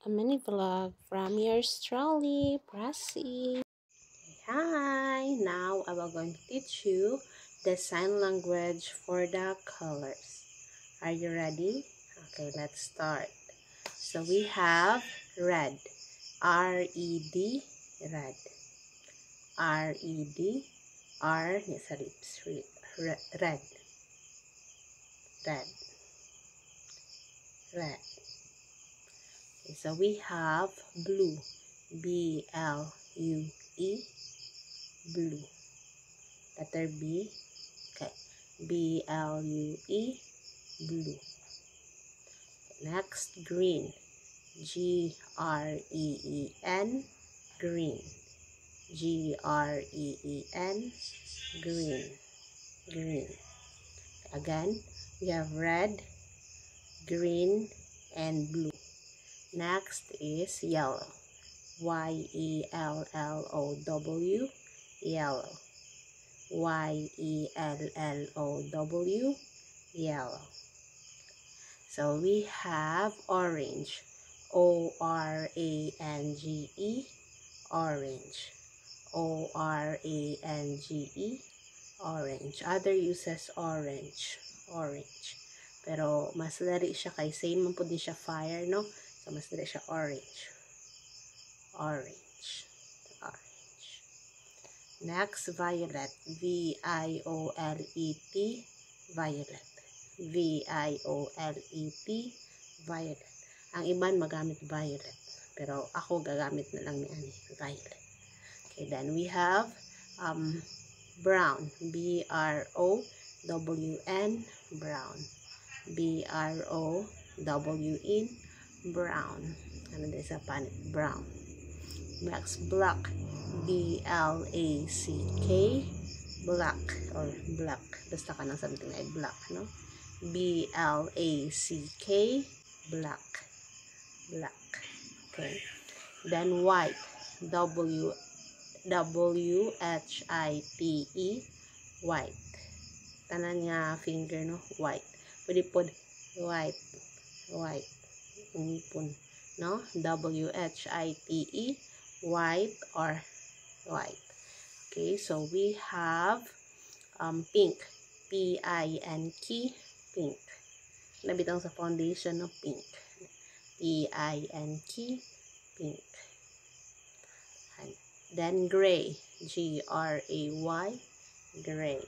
a mini vlog from yours truly, Pressy. Hi! Now I will going to teach you the sign language for the colors. Are you ready? Okay, let's start. So we have red. R-E-D, red. R-E-D, R sa lips, red. Red. Red. Okay, so we have blue. B-L-U-E, blue. Letter B. Okay. B-L-U-E, blue. Next, green. G-R-E-E-N, green. G-R-E-E-N, green. Green. Again, we have red, green, and blue. Next is yellow. Y-E-L-L-O-W, yellow. Y-E-L-L-O-W, yellow. So we have orange. O-R-A-N-G-E, orange. O-R-A-N-G-E, orange. Other uses orange. Orange. Pero mas dali siya kay same man po din siya fire, no? So mas dali siya orange. Orange. Orange. Next, violet. V-I-O-L-E-T, violet. V-I-O-L-E-T, violet. Ang iban magamit violet. Pero ako gagamit na lang ni violet. Okay, then we have brown. B-R-O-W-N, brown. B-R-O-W-N, brown. Ano din sa panit? Brown. Next, black. B-L-A-C-K, black or black. Basta ka ng something like black, no? B-L-A-C-K, black. Black. Okay. Then white. W-H-I-T-E, white. Tanan nga finger, no? White. Pwede po white. White. Umipon. No? W-H-I-T-E, white or white. Okay, so we have pink. P-I-N-K, pink. Nabitang sa foundation of pink. P-I-N-K, pink. And then gray. G-R-A-Y, gray.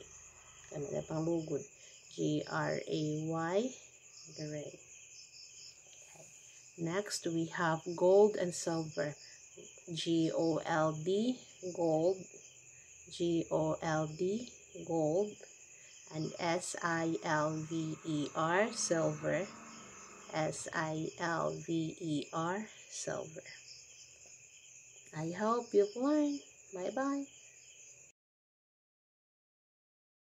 Kami na pang lugod. G-R-A-Y, gray. Okay. Next, we have gold and silver. G-O-L-D, gold. G-O-L-D, gold. And S-I-L-V-E-R, silver. S-I-L-V-E-R, silver. I hope you've learned. Bye-bye.